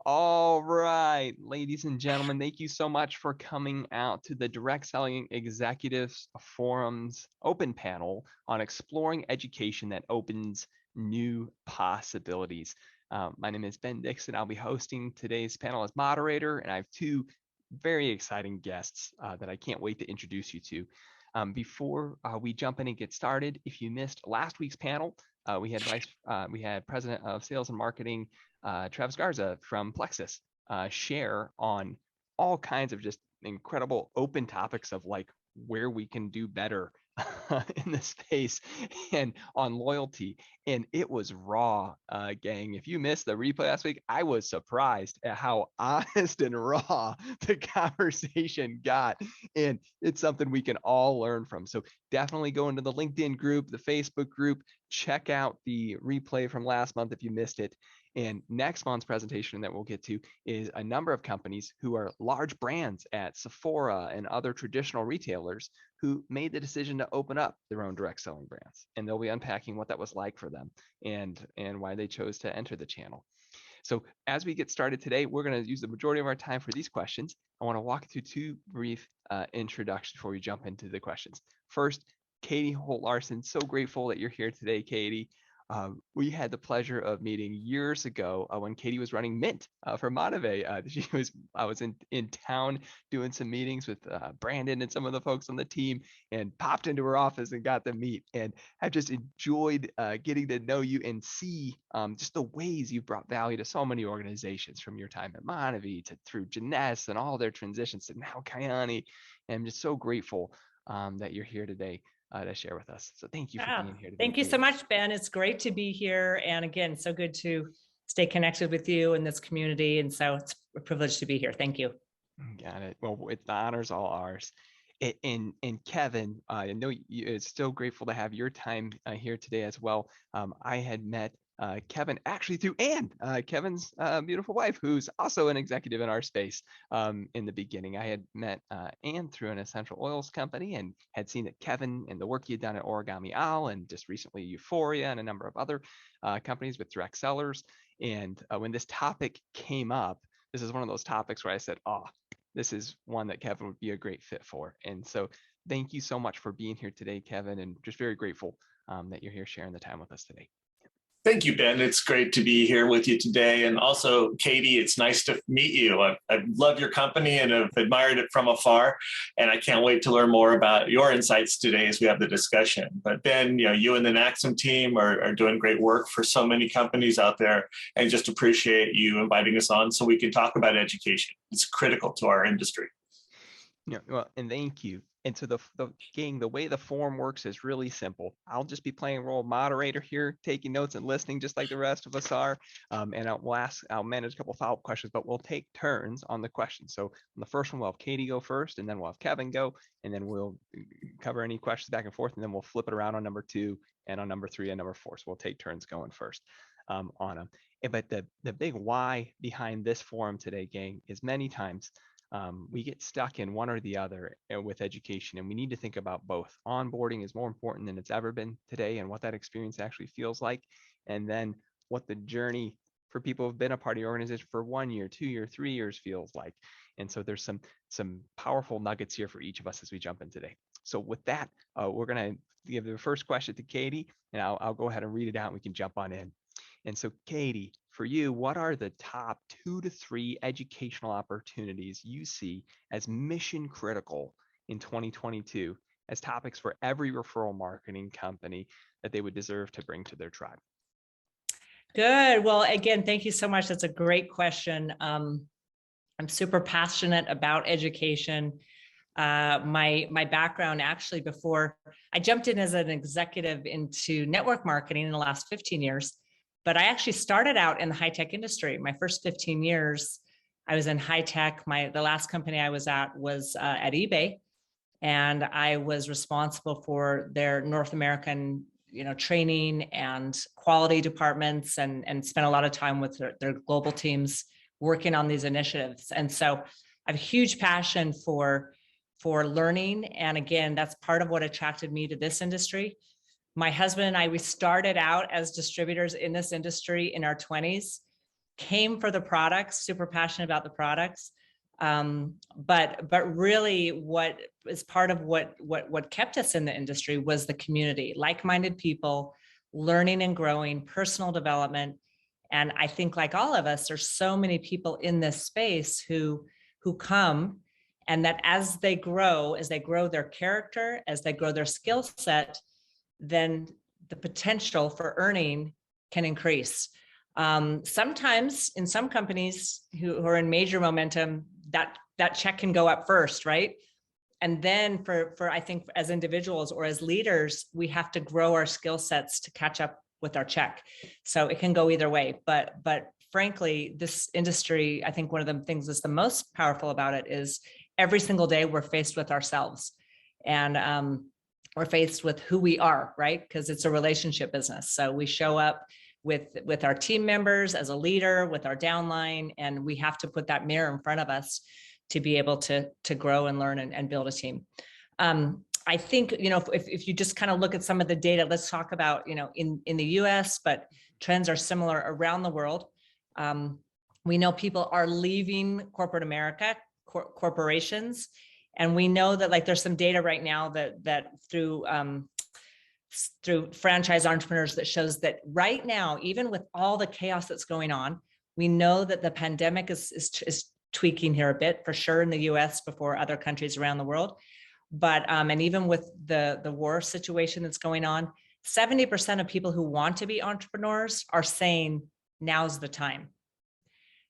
All right, ladies and gentlemen, thank you so much for coming out to the Direct Selling Executives Forum's open panel on exploring education that opens new possibilities. My name is Ben Dixon. I'll be hosting today's panel as moderator, and I have two very exciting guests that I can't wait to introduce you to. Before we jump in and get started, if you missed last week's panel, we had President of Sales and Marketing Travis Garza from Plexus share on all kinds of just incredible open topics of like where we can do better in this space and on loyalty. And it was raw, gang. If you missed the replay last week, I was surprised at how honest and raw the conversation got. And it's something we can all learn from. So definitely go into the LinkedIn group, the Facebook group, check out the replay from last month if you missed it. And next month's presentation that we'll get to is a number of companies who are large brands at Sephora and other traditional retailers who made the decision to open up their own direct selling brands. And they'll be unpacking what that was like for them and why they chose to enter the channel. So as we get started today, we're going to use the majority of our time for these questions. I want to walk through two brief introductions before we jump into the questions. First, Katie Holt-Larsen, so grateful that you're here today, Katie. We had the pleasure of meeting years ago when Katie was running Mint for Monave. I was in town doing some meetings with Brandon and some of the folks on the team, and popped into her office and got to meet. And I've just enjoyed getting to know you and see just the ways you've brought value to so many organizations, from your time at Monave to through Jeunesse and all their transitions to now Kyani. And I'm just so grateful that you're here today to share with us. So thank you for being here today. Thank you so much, Ben. It's great to be here. And again, so good to stay connected with you in this community. And so it's a privilege to be here. Thank you. Got it. Well, the honor's all ours. And Kevin, I know it's still grateful to have your time here today as well. I had met Kevin actually through Ann, Kevin's beautiful wife, who's also an executive in our space. In the beginning, I had met Ann through an essential oils company and had seen that Kevin and the work he had done at Origami Owl and just recently Euphoria and a number of other companies with direct sellers. And when this topic came up, this is one of those topics where I said, oh, this is one that Kevin would be a great fit for. And so thank you so much for being here today, Kevin, and just very grateful that you're here sharing the time with us today. Thank you, Ben. It's great to be here with you today. And also, Katie, it's nice to meet you. I love your company and have admired it from afar. And I can't wait to learn more about your insights today as we have the discussion. But Ben, you and the NaXum team are doing great work for so many companies out there, and just appreciate you inviting us on so we can talk about education. It's critical to our industry. Yeah, well, and thank you. And so the way the forum works is really simple. I'll just be playing a role of moderator here, taking notes and listening just like the rest of us are. And I'll manage a couple follow-up questions, but we'll take turns on the questions. So on the first one, we'll have Katie go first, and then we'll have Kevin go, and then we'll cover any questions back and forth, and then we'll flip it around on number 2 and on number 3 and number 4. So we'll take turns going first on them. But the big why behind this forum today, gang, is many times we get stuck in one or the other with education, and we need to think about both. Onboarding is more important than it's ever been today, and what that experience actually feels like, and then what the journey for people who've been a part of your organization for 1 year, 2 year, 3 years feels like. And so there's some powerful nuggets here for each of us as we jump in today. So with that, we're going to give the first question to Katie, and I'll go ahead and read it out and we can jump on in. And so, Katie, for you, what are the top 2 to 3 educational opportunities you see as mission critical in 2022 as topics for every referral marketing company that they would deserve to bring to their tribe? Good. Well, again, thank you so much. That's a great question. I'm super passionate about education. My background, actually, before I jumped in as an executive into network marketing in the last 15 years, but I actually started out in the high-tech industry. My first 15 years, I was in high-tech. The last company I was at was at eBay, and I was responsible for their North American, training and quality departments, and spent a lot of time with their global teams working on these initiatives. And so I have a huge passion for learning. And again, that's part of what attracted me to this industry. My husband and I, we started out as distributors in this industry in our 20s, came for the products, super passionate about the products. But really what is part of what kept us in the industry was the community, like-minded people, learning and growing, personal development. And I think, like all of us, there's so many people in this space who come, and that as they grow their character, as they grow their skill set, then the potential for earning can increase. Sometimes in some companies who are in major momentum, that check can go up first, right? And then for I think as individuals or as leaders, we have to grow our skill sets to catch up with our check. So it can go either way. But frankly, this industry, I think one of the things that's the most powerful about it is every single day we're faced with ourselves, and we're faced with who we are, right? Because it's a relationship business. So we show up with our team members as a leader, with our downline, and we have to put that mirror in front of us to be able to grow and learn and build a team. I think, if you just kind of look at some of the data, let's talk about, in the US, but trends are similar around the world. We know people are leaving corporate America, corporations, and we know that, like, there's some data right now that through franchise entrepreneurs that shows that right now, even with all the chaos that's going on, we know that the pandemic is tweaking here a bit, for sure, in the US before other countries around the world. But and even with the war situation that's going on, 70% of people who want to be entrepreneurs are saying now's the time.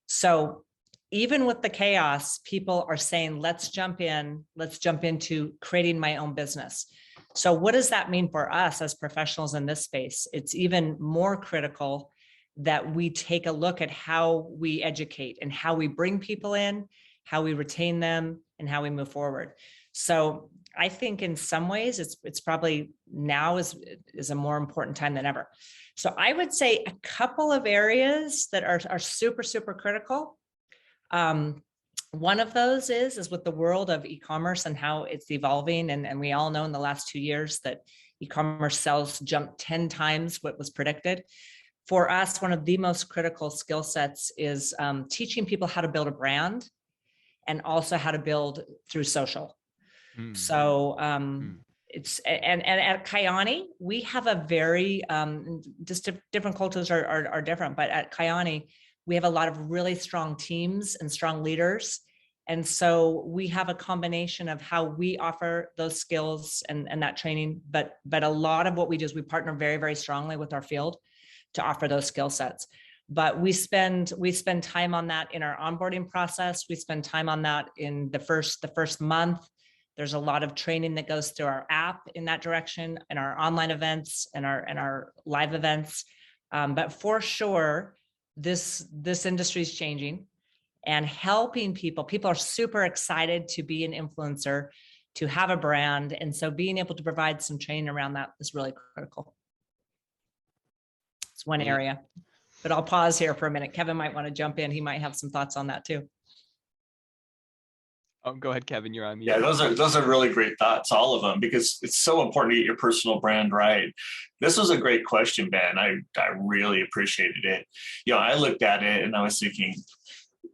So even with the chaos, people are saying, let's jump into creating my own business. So what does that mean for us as professionals in this space? It's even more critical that we take a look at how we educate and how we bring people in, how we retain them, and how we move forward. So I think in some ways it's probably now is a more important time than ever. So I would say a couple of areas that are super, super critical. One of those is with the world of e-commerce and how it's evolving. And we all know in the last 2 years that e-commerce sales jumped 10 times what was predicted. For us, one of the most critical skill sets is teaching people how to build a brand and also how to build through social. So it's, and at Kyani, we have a very, just different cultures are different, but at Kyani, we have a lot of really strong teams and strong leaders. And so we have a combination of how we offer those skills and that training, but a lot of what we do is we partner very, very strongly with our field to offer those skill sets. But we spend time on that in our onboarding process. We spend time on that in the first month. There's a lot of training that goes through our app in that direction, and our online events and our live events. But for sure, this industry is changing and helping people. People are super excited to be an influencer, to have a brand. And so being able to provide some training around that is really critical. It's one area, but I'll pause here for a minute. Kevin might want to jump in. He might have some thoughts on that too. Oh, go ahead, Kevin. You're on mute. Yeah, those are really great thoughts, all of them, because it's so important to get your personal brand right. This was a great question, Ben. I really appreciated it. I looked at it and I was thinking,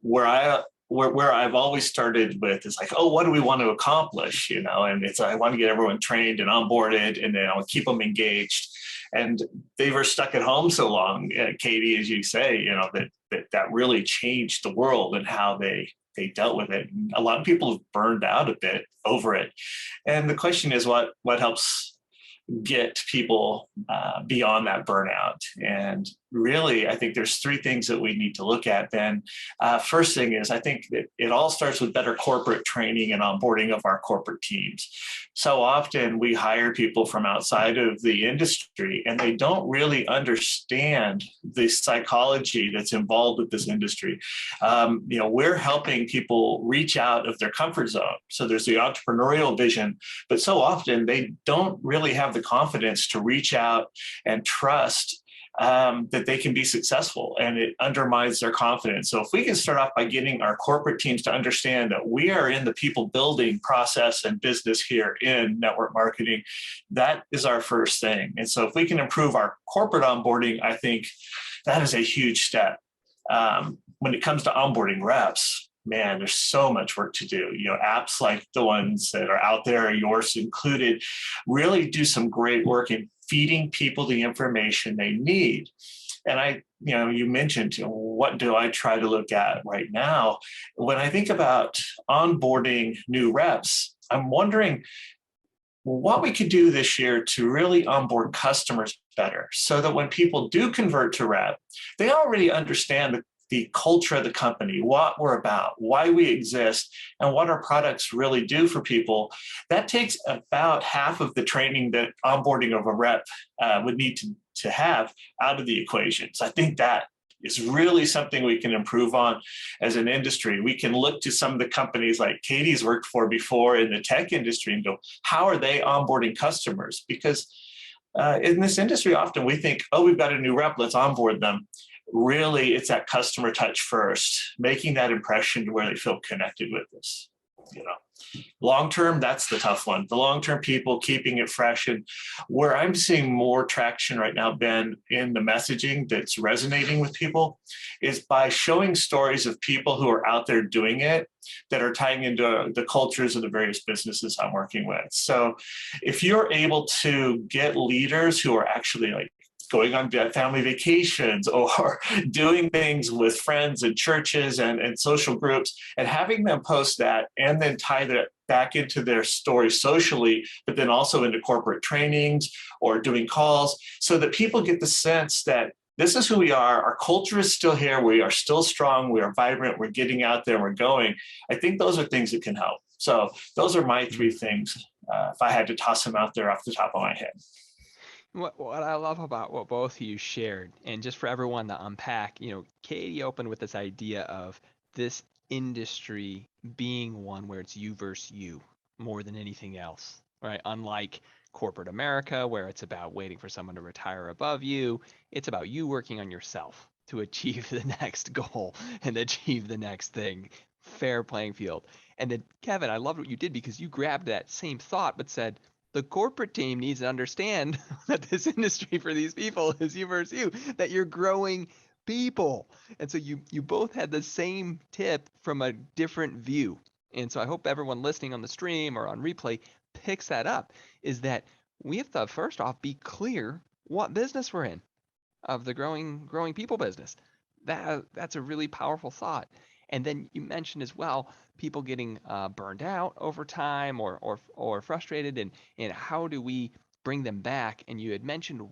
where I've always started with is like, oh, what do we want to accomplish? And it's, I want to get everyone trained and onboarded, and then I'll keep them engaged. And they were stuck at home so long, Katie, as you say, that really changed the world and how they dealt with it. And a lot of people have burned out a bit over it. And the question is, what helps get people beyond that burnout? And really, I think there's 3 things that we need to look at, Ben. First thing is, I think that it all starts with better corporate training and onboarding of our corporate teams. So often we hire people from outside of the industry, and they don't really understand the psychology that's involved with this industry. We're helping people reach out of their comfort zone. So there's the entrepreneurial vision, but so often they don't really have the confidence to reach out and trust that they can be successful, and it undermines their confidence. So if we can start off by getting our corporate teams to understand that we are in the people building process and business here in network marketing, that is our first thing. And so if we can improve our corporate onboarding, I think that is a huge step. when it comes to onboarding reps, man, there's so much work to do. Apps like the ones that are out there, yours included, really do some great work in feeding people the information they need. And you mentioned, what do I try to look at right now? When I think about onboarding new reps, I'm wondering what we could do this year to really onboard customers better, so that when people do convert to rep, they already understand the culture of the company, what we're about, why we exist, and what our products really do for people. That takes about half of the training that onboarding of a rep would need to have out of the equation. So I think that is really something we can improve on as an industry. We can look to some of the companies like Katie's worked for before in the tech industry and go, how are they onboarding customers? Because in this industry, often we think, oh, we've got a new rep, let's onboard them. Really, it's that customer touch first, making that impression to where they feel connected with us. Long term, that's the tough one. The long term people, keeping it fresh. And where I'm seeing more traction right now, Ben, in the messaging that's resonating with people, is by showing stories of people who are out there doing it that are tying into the cultures of the various businesses I'm working with. So if you're able to get leaders who are actually like going on family vacations or doing things with friends and churches and social groups, and having them post that and then tie that back into their story socially, but then also into corporate trainings or doing calls, so that people get the sense that this is who we are. Our culture is still here. We are still strong. We are vibrant. We're getting out there. We're going. I think those are things that can help. So those are my three things, if I had to toss them out there off the top of my head. What I love about what both of you shared, and just for everyone to unpack, Katie opened with this idea of this industry being one where it's you versus you more than anything else, right? Unlike corporate America, where it's about waiting for someone to retire above you, it's about you working on yourself to achieve the next goal and achieve the next thing. Fair playing field. And then, Kevin, I loved what you did, because you grabbed that same thought but said, the corporate team needs to understand that this industry for these people is you versus you, that you're growing people. And so you both had the same tip from a different view. And so I hope everyone listening on the stream or on replay picks that up, is that we have to first off be clear what business we're in, of the growing people business. That's a really powerful thought. And then you mentioned as well people getting burned out over time or frustrated, and how do we bring them back? And you had mentioned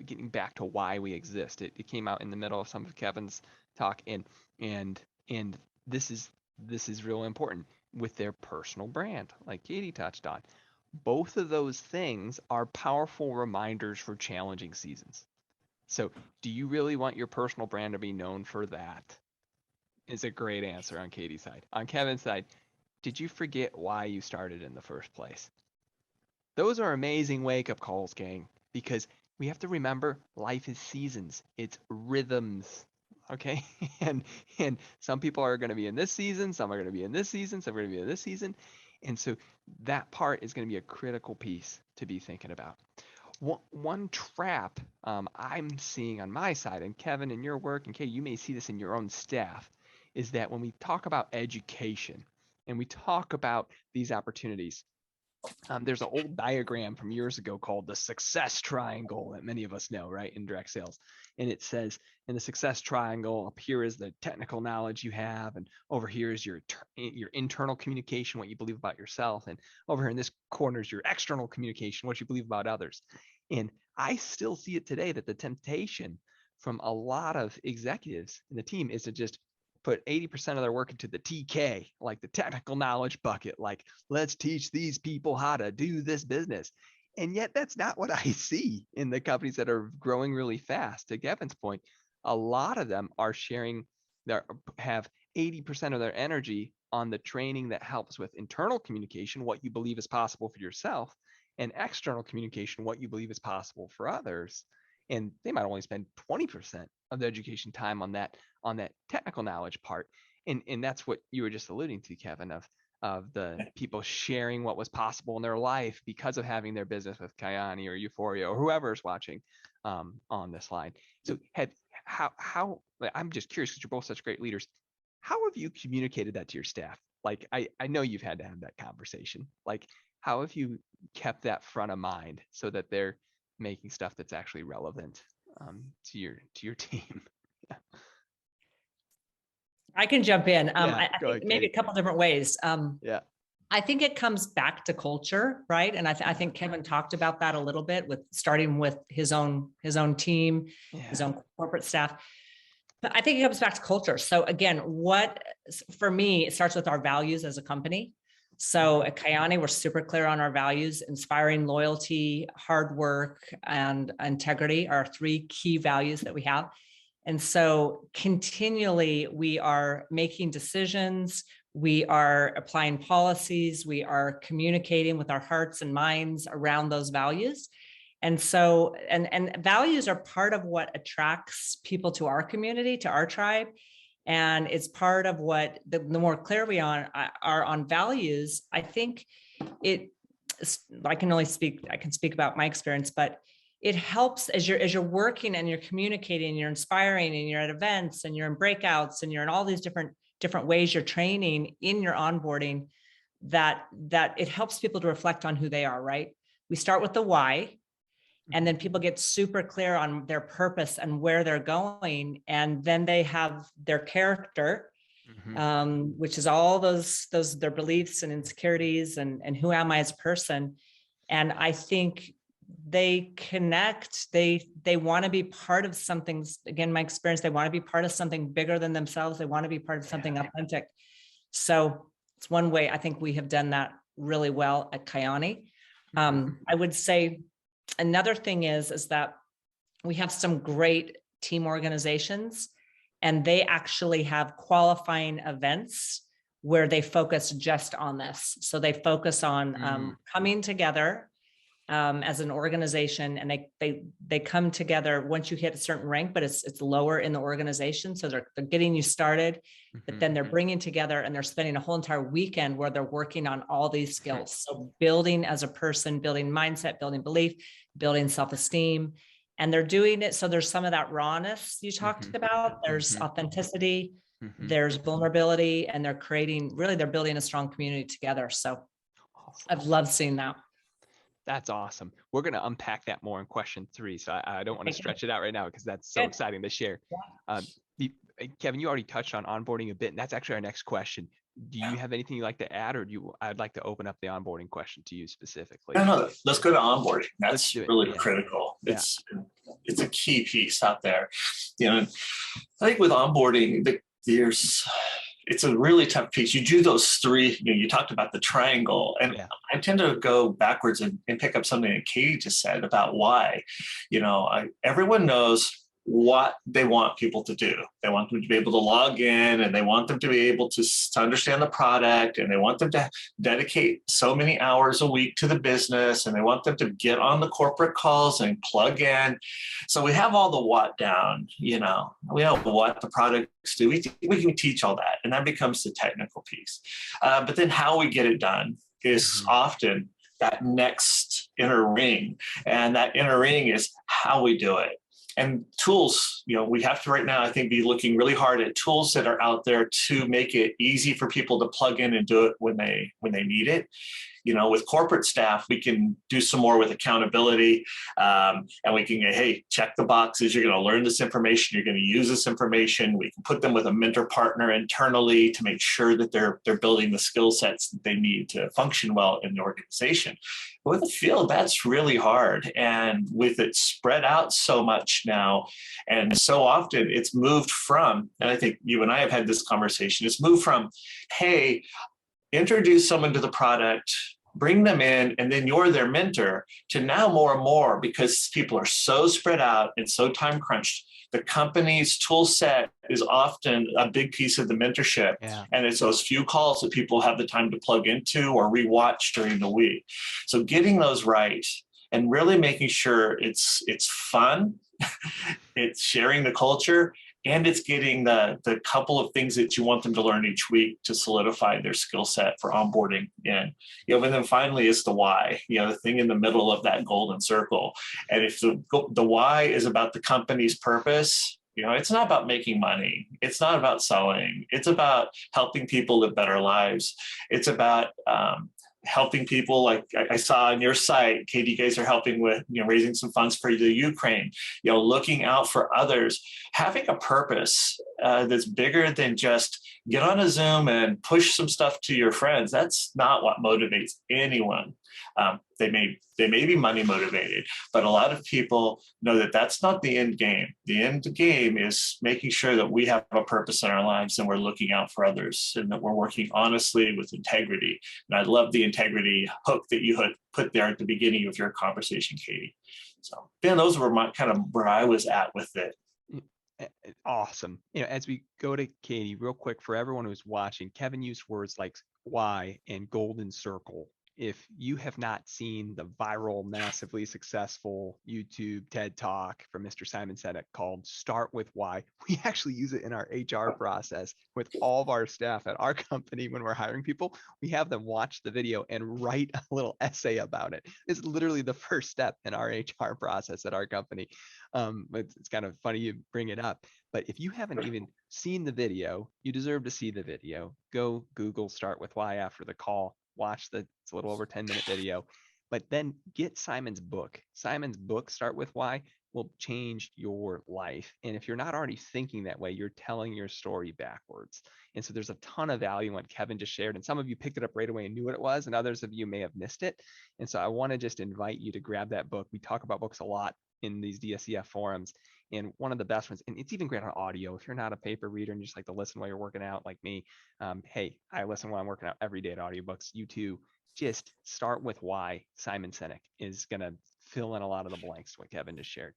getting back to why we exist. It came out in the middle of some of Kevin's talk, and this is real important with their personal brand, like Katie touched on. Both of those things are powerful reminders for challenging seasons. So do you really want your personal brand to be known for that? Is a great answer on Katie's side. On Kevin's side, did you forget why you started in the first place? Those are amazing wake-up calls, gang, because we have to remember life is seasons. It's rhythms, okay? And some people are going to be in this season, some are going to be in this season, some are going to be in this season. And so that part is going to be a critical piece to be thinking about. One trap I'm seeing on my side, and Kevin, in your work, and Katie, you may see this in your own staff, is that when we talk about education and we talk about these opportunities, there's an old diagram from years ago called the success triangle that many of us know, right, in direct sales. And it says in the success triangle, up here is the technical knowledge you have, and over here is your internal communication, what you believe about yourself, and over here in this corner is your external communication, what you believe about others. And I still see it today that the temptation from a lot of executives in the team is to just put 80% of their work into the TK, like the technical knowledge bucket, like let's teach these people how to do this business. And yet that's not what I see in the companies that are growing really fast. To Kevin's point, a lot of them are sharing, have 80% of their energy on the training that helps with internal communication, what you believe is possible for yourself, and external communication, what you believe is possible for others. And they might only spend 20% of the education time on that technical knowledge part. And that's what you were just alluding to, Kevin, of the people sharing what was possible in their life because of having their business with Kyani or Euphoria or whoever is watching on this line. So how I'm just curious because you're both such great leaders. How have you communicated that to your staff? Like, I know you've had to have that conversation. Like, how have you kept that front of mind so that they're making stuff that's actually relevant to your team? Yeah. I can jump in. Yeah, I go think ahead, maybe a Katie. couple different ways. Yeah. I think it comes back to culture, right? And I think Kevin talked about that a little bit with starting with his own team, his Yeah. own corporate staff. But I think it comes back to culture. So again, what for me, it starts with our values as a company. So at Kyani, we're super clear on our values: inspiring loyalty, hard work, and integrity are 3 key values that we have. And so continually we are making decisions, we are applying policies, we are communicating with our hearts and minds around those values. And so, and values are part of what attracts people to our community, to our tribe. And it's part of what the more clear we are on values, I think it, I can speak about my experience, but it helps as you're working and you're communicating, you're inspiring, and you're at events and you're in breakouts and you're in all these different ways you're training in your onboarding, that it helps people to reflect on who they are, right? We start with the why, and then people get super clear on their purpose and where they're going, and then they have their character, which is all those their beliefs and insecurities and who am I as a person. And I think they connect, they want to be part of something. Again, my experience, they want to be part of something bigger than themselves. They want to be part of something authentic. So it's one way I think we have done that really well at Kyani. I would say another thing is that we have some great team organizations, and they actually have qualifying events where they focus just on this. So they focus on coming together as an organization, and they come together once you hit a certain rank, but it's lower in the organization. So they're getting you started, but then they're bringing together and they're spending a whole entire weekend where they're working on all these skills. So building as a person, building mindset, building belief, building self-esteem, and they're doing it. So there's some of that rawness you talked about. There's authenticity, there's vulnerability, and they're building a strong community together. So I've loved seeing that. That's awesome. We're going to unpack that more in question 3. So I don't want to stretch it out right now because that's so exciting to share. Kevin, you already touched on onboarding a bit, and that's actually our next question. Do you have anything you'd like to add, or I'd like to open up the onboarding question to you specifically? No, let's go to onboarding. That's really critical. It's a key piece out there. I think with onboarding, it's a really tough piece. You do those 3, you talked about the triangle, and I tend to go backwards and pick up something that Katie just said about why. Everyone knows what they want people to do. They want them to be able to log in, and they want them to be able to understand the product, and they want them to dedicate so many hours a week to the business, and they want them to get on the corporate calls and plug in. So we have all the what down, we know what the products do. We can teach all that, and that becomes the technical piece. But then how we get it done is often that next inner ring, and that inner ring is how we do it. And tools, we have to right now, I think, be looking really hard at tools that are out there to make it easy for people to plug in and do it when they need it. With corporate staff, we can do some more with accountability, and we can get, hey, check the boxes. You're going to learn this information. You're going to use this information. We can put them with a mentor partner internally to make sure that they're building the skill sets that they need to function well in the organization. But with the field, that's really hard. And with it spread out so much now, and so often it's moved from, and I think you and I have had this conversation, it's moved from, hey, introduce someone to the product, bring them in, and then you're their mentor, to now more and more, because people are so spread out and so time crunched, the company's tool set is often a big piece of the mentorship. And it's those few calls that people have the time to plug into or rewatch during the week. So getting those right and really making sure it's fun, it's sharing the culture, and it's getting the couple of things that you want them to learn each week to solidify their skill set for onboarding in. And then finally is the why, the thing in the middle of that golden circle. And if the why is about the company's purpose, You know, it's not about making money. It's not about selling. It's about helping people live better lives. It's about helping people, like I saw on your site, Katie, you guys are helping with, you know, raising some funds for the Ukraine, you know, looking out for others, having a purpose that's bigger than just get on a Zoom and push some stuff to your friends. That's not what motivates anyone. They may be money motivated, but a lot of people know that that's not the end game. The end game is making sure that we have a purpose in our lives and we're looking out for others and that we're working honestly with integrity. And I love the integrity hook that you had put there at the beginning of your conversation, Katie. So, Ben, those were my kind of where I was at with it. Awesome. You know, as we go to Katie, real quick, for everyone who's watching, Kevin used words like why and golden circle. If you have not seen the viral, massively successful YouTube TED Talk from Mr. Simon Sinek called Start With Why, we actually use it in our HR process with all of our staff at our company when we're hiring people. We have them watch the video and write a little essay about it. It's literally the first step in our HR process at our company. It's kind of funny you bring it up. But if you haven't even seen the video, you deserve to see the video. Go Google Start With Why after the call. Watch it's a little over 10-minute video, but then get Simon's book. Simon's book, Start With Why, will change your life. And if you're not already thinking that way, you're telling your story backwards. And so there's a ton of value in what Kevin just shared. And some of you picked it up right away and knew what it was, and others of you may have missed it. And so I want to just invite you to grab that book. We talk about books a lot in these DSEF forums. And one of the best ones, and it's even great on audio. If you're not a paper reader and you just like to listen while you're working out like me, hey, I listen while I'm working out every day at audiobooks. You too. Just Start With Why. Simon Sinek is going to fill in a lot of the blanks what Kevin just shared.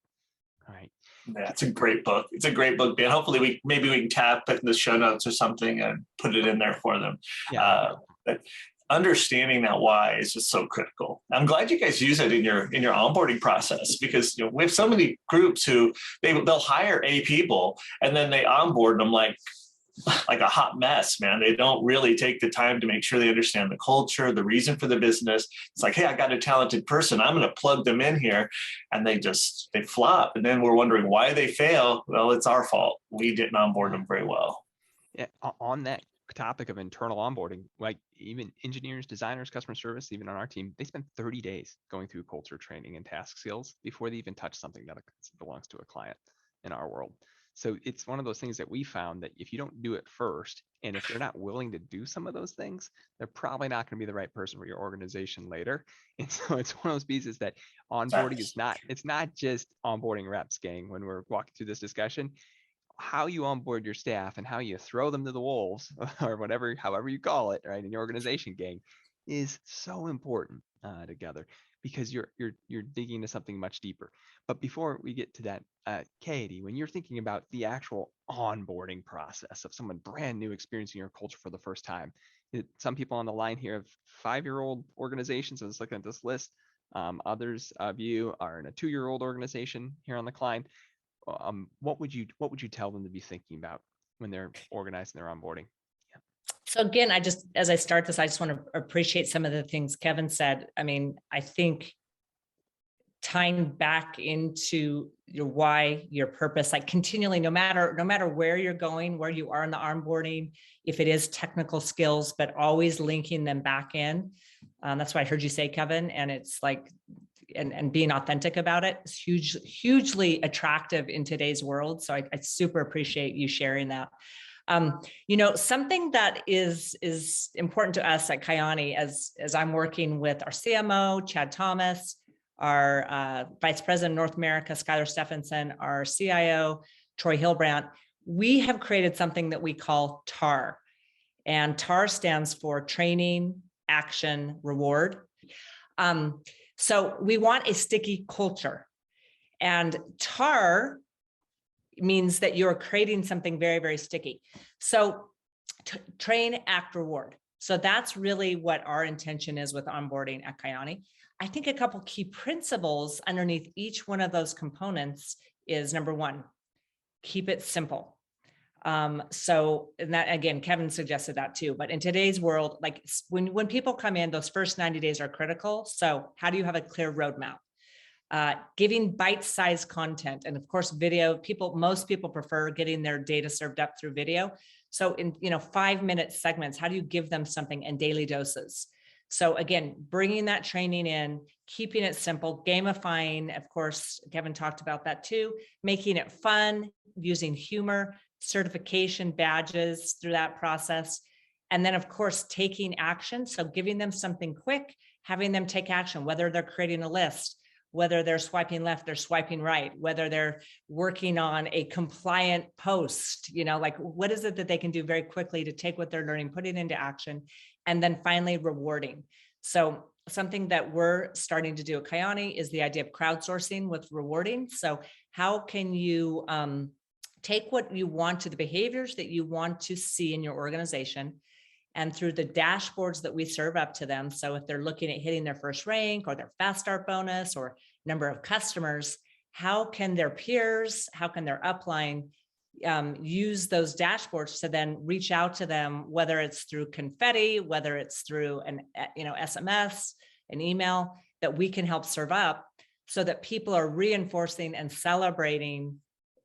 All right. Yeah, it's a great book. It's a great book, Ben. Hopefully we can tap it in the show notes or something and put it in there for them. Yeah. But understanding that why is just so critical. I'm glad you guys use it in your onboarding process, because, you know, we have so many groups who they'll hire people and then they onboard them like a hot mess, man. They don't really take the time to make sure they understand the culture, the reason for the business. It's like, hey, I got a talented person, I'm going to plug them in here, and they flop. And then we're wondering why they fail. Well, it's our fault. We didn't onboard them very well. Yeah, on that topic of internal onboarding, like even engineers, designers, customer service, even on our team, they spend 30 days going through culture training and task skills before they even touch something that belongs to a client in our world. So it's one of those things that we found that if you don't do it first, and if they're not willing to do some of those things, they're probably not going to be the right person for your organization later. And so it's one of those pieces that onboarding is not, it's not just onboarding reps, gang, when we're walking through this discussion. How you onboard your staff and how you throw them to the wolves or whatever, however you call it, right, in your organization, gang, is so important together, because you're digging into something much deeper. But before we get to that, Katie, when you're thinking about the actual onboarding process of someone brand new experiencing your culture for the first time, some people on the line here have 5-year-old organizations. I was looking at this list. Others of you are in a 2-year-old organization here on the line. What would you tell them to be thinking about when they're organizing their onboarding? Yeah. So again, as I start this, I just want to appreciate some of the things Kevin said. I mean, I think tying back into your why, your purpose, like continually, no matter where you're going, where you are in the onboarding, if it is technical skills, but always linking them back in. That's what I heard you say, Kevin. And it's like, and being authentic about it is hugely attractive in today's world. So I super appreciate you sharing that. You know, something that is important to us at Kyani, as I'm working with our CMO, Chad Thomas, our Vice President of North America, Skylar Stephenson, our CIO, Troy Hilbrandt, we have created something that we call TAR. And TAR stands for Training, Action, Reward. So we want a sticky culture, and TAR means that you're creating something very, very sticky. So train, act, reward. So that's really what our intention is with onboarding at Kyani. I think a couple key principles underneath each one of those components is, number one, keep it simple. So, and that, again, Kevin suggested that too, but in today's world, like when people come in, those first 90 days are critical. So how do you have a clear roadmap? giving bite-sized content. And of course, video, most people prefer getting their data served up through video. So in 5-minute segments, how do you give them something in daily doses? So again, bringing that training in, keeping it simple, gamifying, of course, Kevin talked about that too, making it fun, using humor, certification badges through that process. And then of course, taking action. So giving them something quick, having them take action, whether they're creating a list, whether they're swiping left, they're swiping right, whether they're working on a compliant post, like what is it that they can do very quickly to take what they're learning, put it into action, and then finally rewarding. So something that we're starting to do at Kyani is the idea of crowdsourcing with rewarding. So how can you take what you want to the behaviors that you want to see in your organization, and through the dashboards that we serve up to them. So if they're looking at hitting their first rank or their fast start bonus or number of customers, how can their peers, how can their upline use those dashboards to then reach out to them, whether it's through confetti, whether it's through an SMS, an email that we can help serve up, so that people are reinforcing and celebrating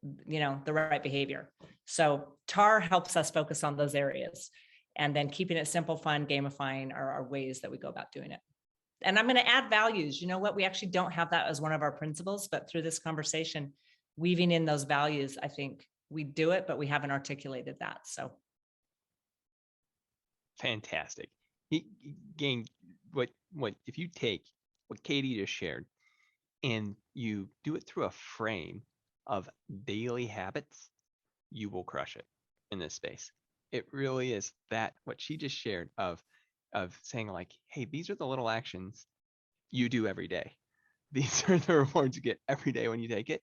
the right behavior. So TAR helps us focus on those areas. And then keeping it simple, fun, gamifying are ways that we go about doing it. And I'm going to add values. You know what? We actually don't have that as one of our principles, but through this conversation, weaving in those values, I think we do it, but we haven't articulated that. So. Fantastic. Again, what if you take what Katie just shared and you do it through a frame of daily habits, you will crush it in this space. It really is that what she just shared of saying like, hey, these are the little actions you do every day. These are the rewards you get every day when you take it.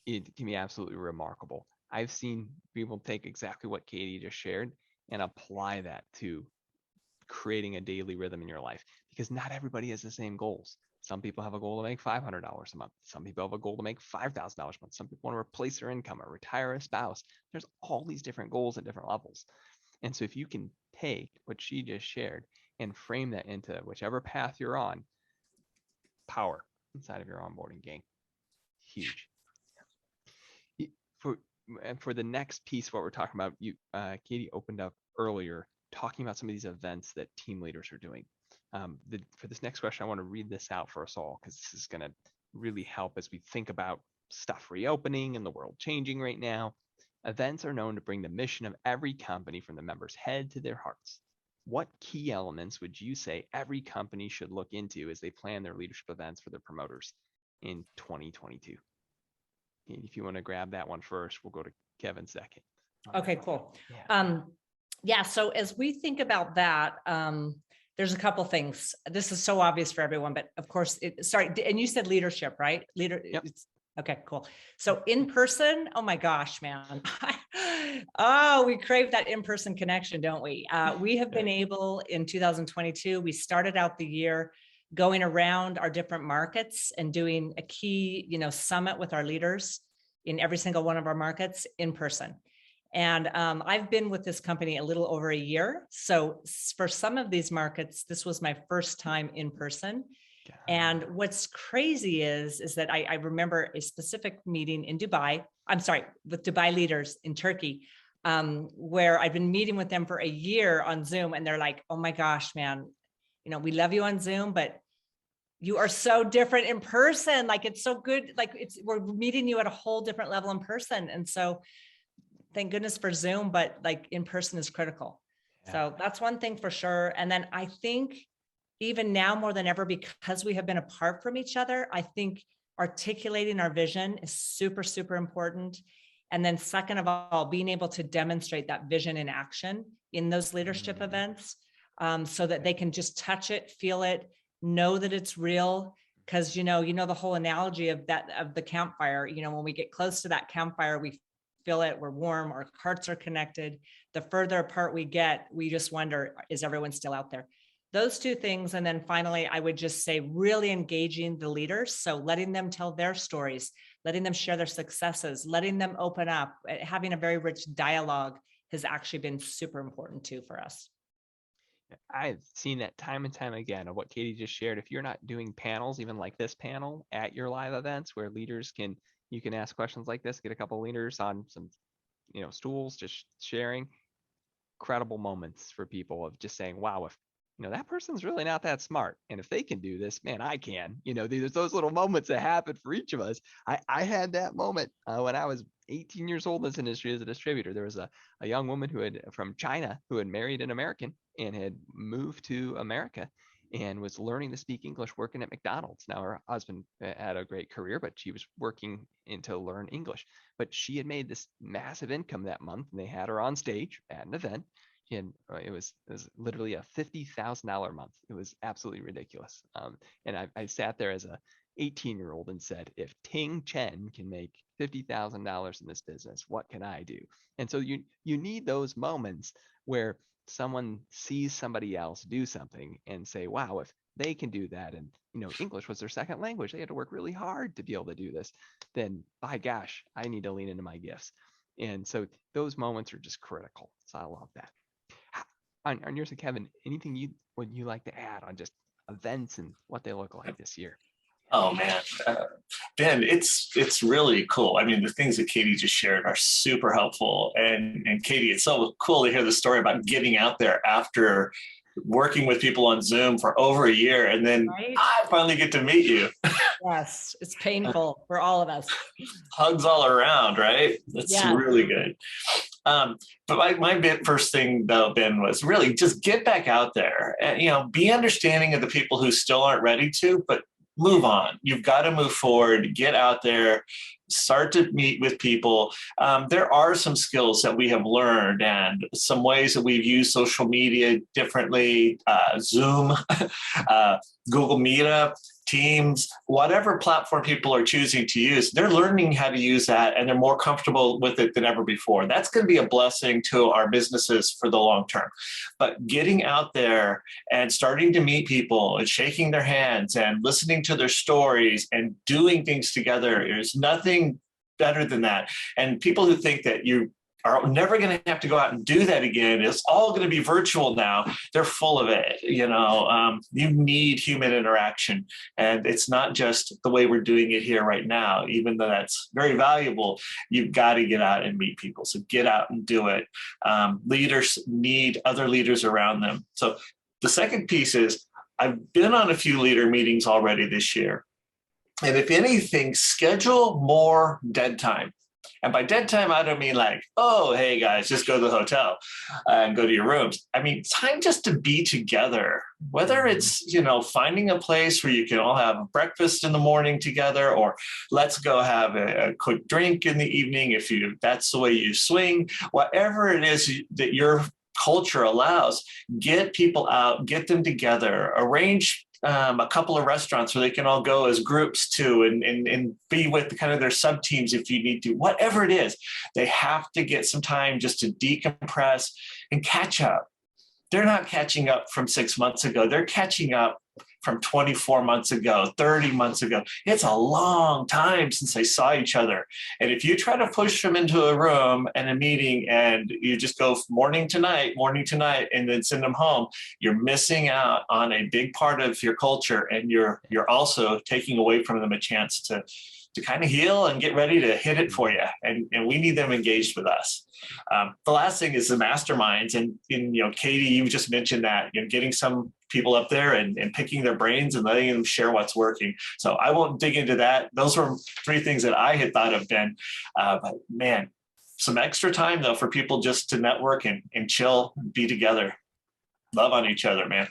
It can be absolutely remarkable. I've seen people take exactly what Katie just shared and apply that to creating a daily rhythm in your life, because not everybody has the same goals. Some people have a goal to make $500 a month. Some people have a goal to make $5,000 a month. Some people want to replace their income or retire a spouse. There's all these different goals at different levels. And so if you can take what she just shared and frame that into whichever path you're on, power inside of your onboarding game. Huge. For the next piece, what we're talking about, Katie opened up earlier talking about some of these events that team leaders are doing. For this next question, I want to read this out for us all, because this is going to really help as we think about stuff reopening and the world changing right now. Events are known to bring the mission of every company from the members' head to their hearts. What key elements would you say every company should look into as they plan their leadership events for their promoters in 2022? And if you want to grab that one first, we'll go to Kevin second. Okay, cool. Yeah. So as we think about that, there's a couple things. This is so obvious for everyone, but of course, and you said leadership, right? Yep. Okay, cool. So in person, oh my gosh, man. Oh, we crave that in-person connection, don't we? We have been able in 2022, we started out the year going around our different markets and doing a key, summit with our leaders in every single one of our markets in person. And I've been with this company a little over a year. So for some of these markets, this was my first time in person. And what's crazy is that I remember a specific meeting in Dubai, with Dubai leaders in Turkey, where I've been meeting with them for a year on Zoom. And they're like, oh my gosh, man, we love you on Zoom, but you are so different in person. Like, it's so good. Like we're meeting you at a whole different level in person. And so thank goodness for Zoom, but like in person is critical. Yeah. So that's one thing for sure. And then I think even now more than ever, because we have been apart from each other, I think articulating our vision is super, super important. And then second of all, being able to demonstrate that vision in action in those leadership events, so that they can just touch it, feel it, know that it's real. Because the whole analogy of the campfire, when we get close to that campfire, we feel it, we're warm, our hearts are connected. The further apart we get, we just wonder, is everyone still out there? Those two things. And then finally, I would just say really engaging the leaders. So letting them tell their stories, letting them share their successes, letting them open up, having a very rich dialogue has actually been super important too for us. I've seen that time and time again of what Katie just shared. If you're not doing panels, even like this panel at your live events where you can ask questions like this, get a couple of leaders on some, stools, just sharing credible moments for people of just saying, wow, if that person's really not that smart, and if they can do this, man, I can. There's those little moments that happen for each of us. I had that moment when I was 18 years old in this industry as a distributor. There was a young woman from China who had married an American and had moved to America and was learning to speak English working at McDonald's. Now her husband had a great career, but she was working to learn English. But she had made this massive income that month, and they had her on stage at an event. And it was literally a $50,000 month. It was absolutely ridiculous. And I sat there as a 18-year-old and said, if Ting Chen can make $50,000 in this business, what can I do? And so you need those moments where someone sees somebody else do something and say, wow, if they can do that, and English was their second language, they had to work really hard to be able to do this, then by gosh, I need to lean into my gifts. And so those moments are just critical. So I love that. On yours and Kevin, anything would you like to add on just events and what they look like this year? Oh man, Ben, it's really cool. I mean, the things that Katie just shared are super helpful. And Katie, it's so cool to hear the story about getting out there after working with people on Zoom for over a year, and then Right? I finally get to meet you. Yes, it's painful for all of us. Hugs all around, right? That's Yeah. really good. But my first thing though, Ben, was really just get back out there and be understanding of the people who still aren't ready to, but move on. You've got to move forward, get out there, start to meet with people. There are some skills that we have learned and some ways that we've used social media differently, Zoom, Google Meetup, Teams, whatever platform people are choosing to use, they're learning how to use that and they're more comfortable with it than ever before. That's going to be a blessing to our businesses for the long term. But getting out there and starting to meet people and shaking their hands and listening to their stories and doing things together, there's nothing better than that. And people who think that you are never going to have to go out and do that again, it's all going to be virtual now, they're full of it. You need human interaction, and it's not just the way we're doing it here right now. Even though that's very valuable, you've got to get out and meet people. So get out and do it. Leaders need other leaders around them. So the second piece is, I've been on a few leader meetings already this year, and if anything, schedule more dead time. And by dead time, I don't mean like, oh, hey guys, just go to the hotel and go to your rooms. I mean, time just to be together, whether it's, finding a place where you can all have breakfast in the morning together, or let's go have a quick drink in the evening if that's the way you swing, whatever it is that your culture allows, get people out, get them together, arrange a couple of restaurants where they can all go as groups too, and be with kind of their sub teams if you need to, whatever it is. They have to get some time just to decompress and catch up. They're not catching up from 6 months ago. They're catching up from 24 months ago, 30 months ago. It's a long time since they saw each other. And if you try to push them into a room and a meeting and you just go morning to night, and then send them home, you're missing out on a big part of your culture. And you're also taking away from them a chance to kind of heal and get ready to hit it for you. And we need them engaged with us. The last thing is the masterminds. And Katie, you just mentioned that, getting some people up there and picking their brains and letting them share what's working. So I won't dig into that. Those were 3 things that I had thought of, Ben. But man, some extra time though for people just to network and chill, and be together, love on each other, man.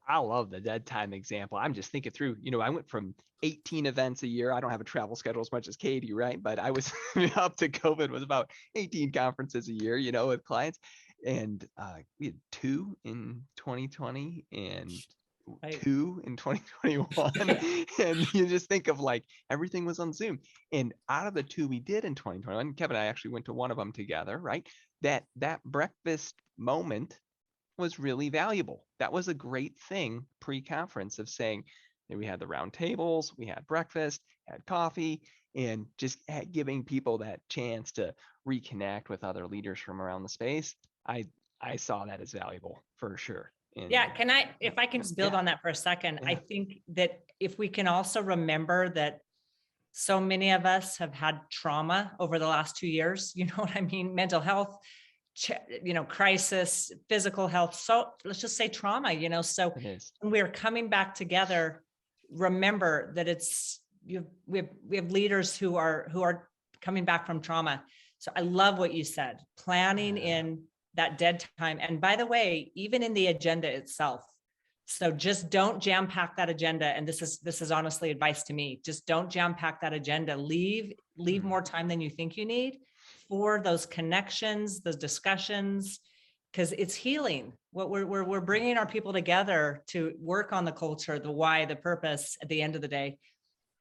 I love the dead time example. I'm just thinking through, I went from 18 events a year. I don't have a travel schedule as much as Katie, right? But I was up to COVID was about 18 conferences a year, with clients. And we had 2 in 2020 and 2 in 2021. And you just think of like everything was on Zoom. And out of the 2 we did in 2021, Kevin and I actually went to one of them together, right? That breakfast moment was really valuable. That was a great thing pre-conference of saying that we had the round tables, we had breakfast, had coffee, and just giving people that chance to reconnect with other leaders from around the space. I saw that as valuable for sure. Yeah, if I can just build on that for a second, I think that if we can also remember that so many of us have had trauma over the last 2 years, you know what I mean? Mental health, crisis, physical health. So let's just say trauma, so when we're coming back together, remember that we have leaders who are coming back from trauma. So I love what you said, planning in that dead time. And by the way, even in the agenda itself. So just don't jam pack that agenda. And this is honestly advice to me. Just don't jam pack that agenda. Leave more time than you think you need for those connections, those discussions, because it's healing. What we're bringing our people together to work on the culture, the why, the purpose at the end of the day.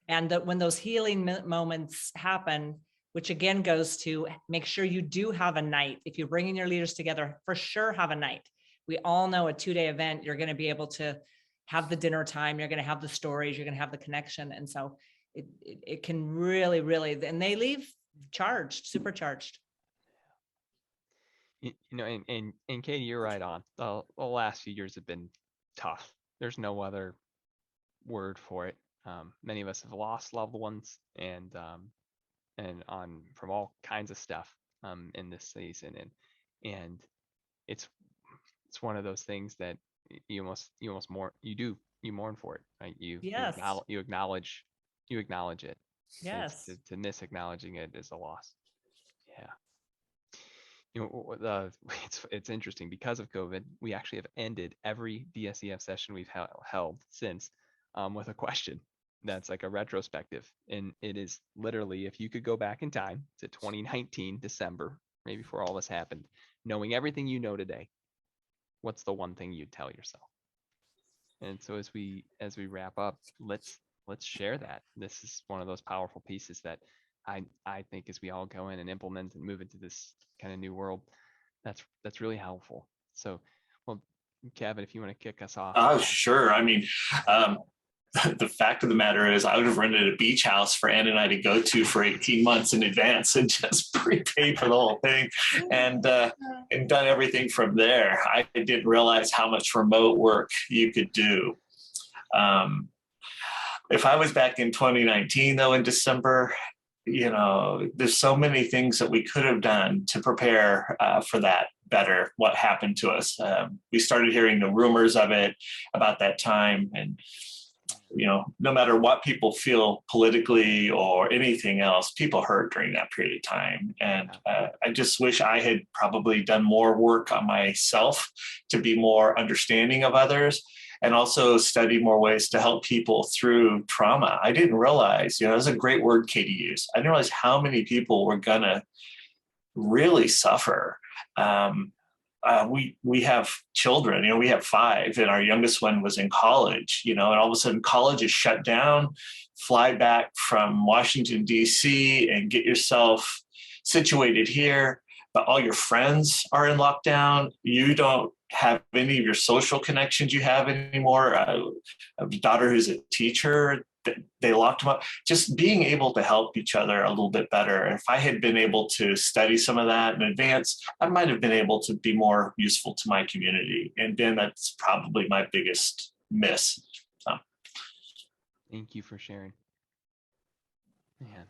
And that when those healing moments happen, which again goes to make sure you do have a night. If you're bringing your leaders together, for sure have a night. We all know a 2-day event, you're going to be able to have the dinner time, you're going to have the stories, you're going to have the connection. And so it can really, really, and they leave supercharged. And Katie, you're right on. The last few years have been tough. There's no other word for it. Many of us have lost loved ones and from all kinds of stuff in this season, and it's one of those things that you mourn for it, right? You acknowledge it. Yes. To miss acknowledging it is a loss. It's interesting because of COVID, we actually have ended every DSEF session we've held since with a question that's like a retrospective. And it is literally, if you could go back in time to 2019, December, maybe before all this happened, knowing everything you know today, what's the one thing you'd tell yourself? And so as we wrap up, let's share that. This is one of those powerful pieces that I think as we all go in and implement and move into this kind of new world, that's really helpful. So, well, Kevin, if you want to kick us off. Oh, sure. I mean, the fact of the matter is I would have rented a beach house for Ann and I to go to for 18 months in advance and just prepaid for the whole thing and done everything from there. I didn't realize how much remote work you could do. If I was back in 2019, though, in December, there's so many things that we could have done to prepare for that better, what happened to us. We started hearing the rumors of it about that time. And, no matter what people feel politically or anything else, people hurt during that period of time. And I just wish I had probably done more work on myself to be more understanding of others. And also study more ways to help people through trauma. I didn't realize, that's a great word Katie used. I didn't realize how many people were gonna really suffer. We have children, we have 5, and our youngest one was in college, and all of a sudden college is shut down. Fly back from Washington, D.C. and get yourself situated here. But all your friends are in lockdown. You don't have any of your social connections you have anymore. I have a daughter who's a teacher. They locked them up. Just being able to help each other a little bit better. If I had been able to study some of that in advance, I might have been able to be more useful to my community. And Ben, that's probably my biggest miss. So. Thank you for sharing. Man.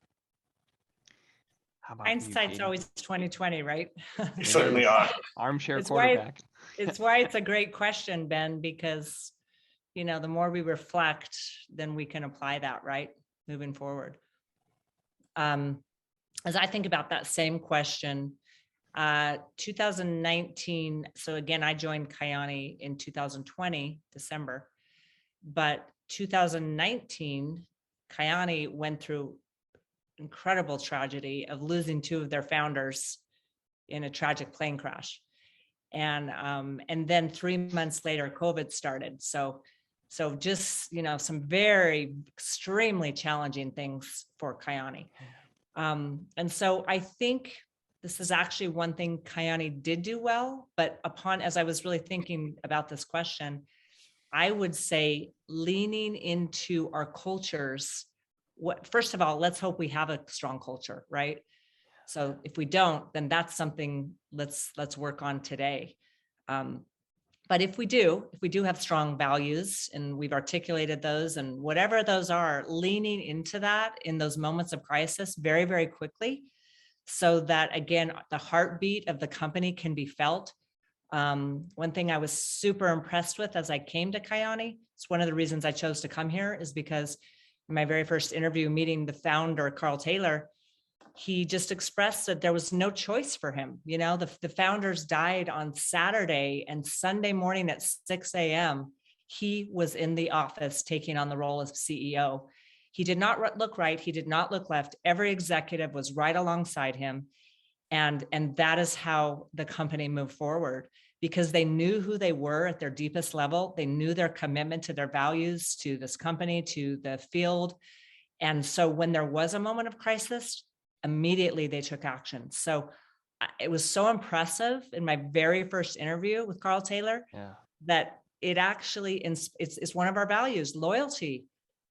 Hindsight's always 2020, right? You certainly are. Armchair quarterback. It's why it's a great question, Ben, because the more we reflect, then we can apply that, right? Moving forward. As I think about that same question, 2019, so again, I joined Kyani in 2020, December, but 2019, Kyani went through incredible tragedy of losing 2 of their founders in a tragic plane crash. And then 3 months later, COVID started. So just, some very extremely challenging things for Kyani. And so I think this is actually one thing Kyani did do well, but as I was really thinking about this question, I would say leaning into our cultures. First of all, let's hope we have a strong culture, right? So if we don't, then that's something let's work on today. But if we do have strong values and we've articulated those, and whatever those are, leaning into that in those moments of crisis very, very quickly, so that, again, the heartbeat of the company can be felt. One thing I was super impressed with as I came to Kyani, it's one of the reasons I chose to come here, is because in my very first interview meeting the founder, Carl Taylor, he just expressed that there was no choice for him. You know, the founders died on Saturday, and Sunday morning at 6 a.m., he was in the office taking on the role of CEO. He did not look right. He did not look left. Every executive was right alongside him. And that is how the company moved forward, because they knew who they were at their deepest level. They knew their commitment to their values, to this company, to the field. And so when there was a moment of crisis, immediately they took action. So it was so impressive in my very first interview with Carl Taylor, that it actually, it's one of our values, loyalty.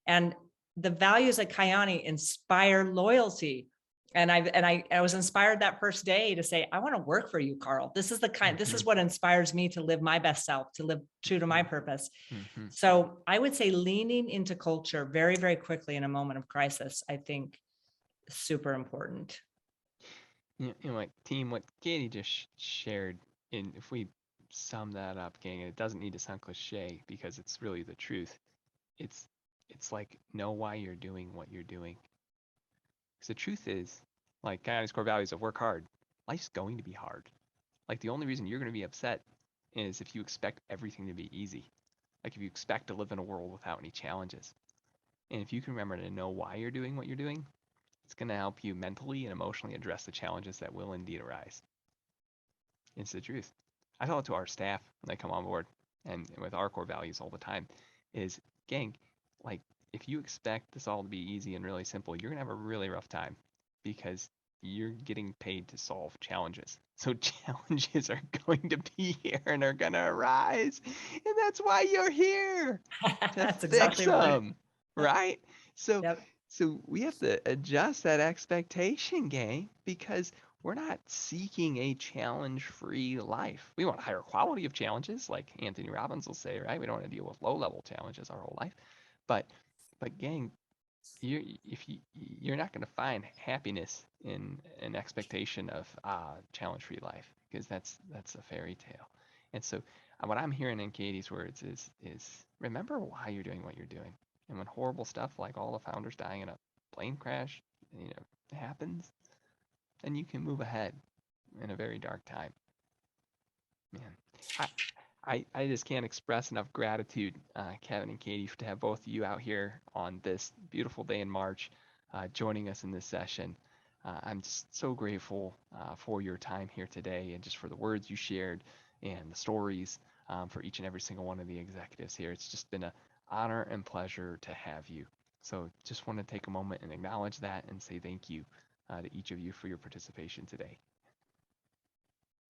And the values at Kyani inspire loyalty. And I was inspired that first day to say, I want to work for you, Carl. This is this is what inspires me to live my best self, to live true to my purpose. So I would say leaning into culture very, very quickly in a moment of crisis, I think, is super important. You know, like team, what Katie just shared, and if we sum that up, gang, and it doesn't need to sound cliche because it's really the truth. It's like, know why you're doing what you're doing. Because the truth is, like Kyani's core values of work hard, life's going to be hard. Like the only reason you're going to be upset is if you expect everything to be easy. Like if you expect to live in a world without any challenges. And if you can remember to know why you're doing what you're doing, it's going to help you mentally and emotionally address the challenges that will indeed arise. It's the truth. I tell it to our staff when they come on board, and with our core values all the time, is, gang, like if you expect this all to be easy and really simple, you're going to have a really rough time, because you're getting paid to solve challenges. So challenges are going to be here and are going to arise. And that's why you're here, to That's fix exactly right. them, right? So Yep. so we have to adjust that expectation, gang, because we're not seeking a challenge-free life. We want a higher quality of challenges, like Anthony Robbins will say, right? We don't want to deal with low-level challenges our whole life. But gang, you're not going to find happiness in an expectation of challenge-free life, because that's a fairy tale. And so what I'm hearing in Katie's words is remember why you're doing what you're doing. And when horrible stuff like all the founders dying in a plane crash, happens, then you can move ahead in a very dark time. Man, I just can't express enough gratitude, Kevin and Katie, to have both of you out here on this beautiful day in March, joining us in this session. I'm just so grateful for your time here today, and just for the words you shared and the stories for each and every single one of the executives here. It's just been an honor and pleasure to have you. So just want to take a moment and acknowledge that and say thank you to each of you for your participation today.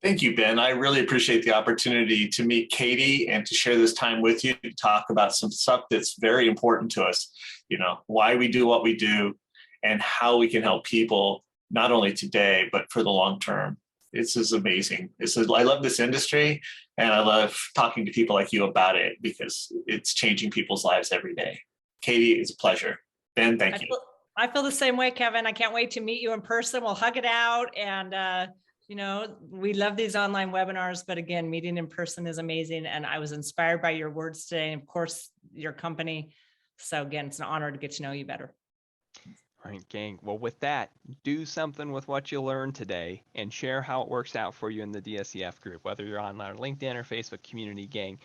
Thank you, Ben. I really appreciate the opportunity to meet Katie and to share this time with you to talk about some stuff that's very important to us. You know, why we do what we do and how we can help people, not only today, but for the long term. This is amazing. I love this industry, and I love talking to people like you about it, because it's changing people's lives every day. Katie, it's a pleasure. Ben, thank you. I feel the same way, Kevin. I can't wait to meet you in person. We'll hug it out. And, we love these online webinars, but again, meeting in person is amazing. And I was inspired by your words today, and of course, your company. So again, it's an honor to get to know you better. All right, gang. Well, with that, do something with what you learned today and share how it works out for you in the DSCF group, whether you're on our LinkedIn or Facebook community, gang.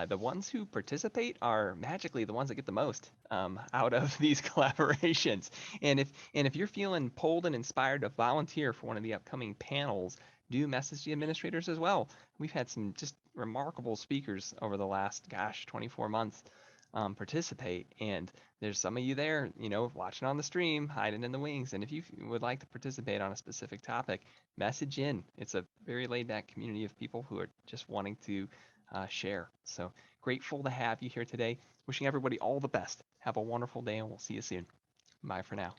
The ones who participate are magically the ones that get the most out of these collaborations. And if you're feeling pulled and inspired to volunteer for one of the upcoming panels, do message the administrators as well. We've had some just remarkable speakers over the last, 24 months participate, and there's some of you there, watching on the stream, hiding in the wings. And if you would like to participate on a specific topic, message in. It's a very laid-back community of people who are just wanting to share. So grateful to have you here today. Wishing everybody all the best. Have a wonderful day, and we'll see you soon. Bye for now.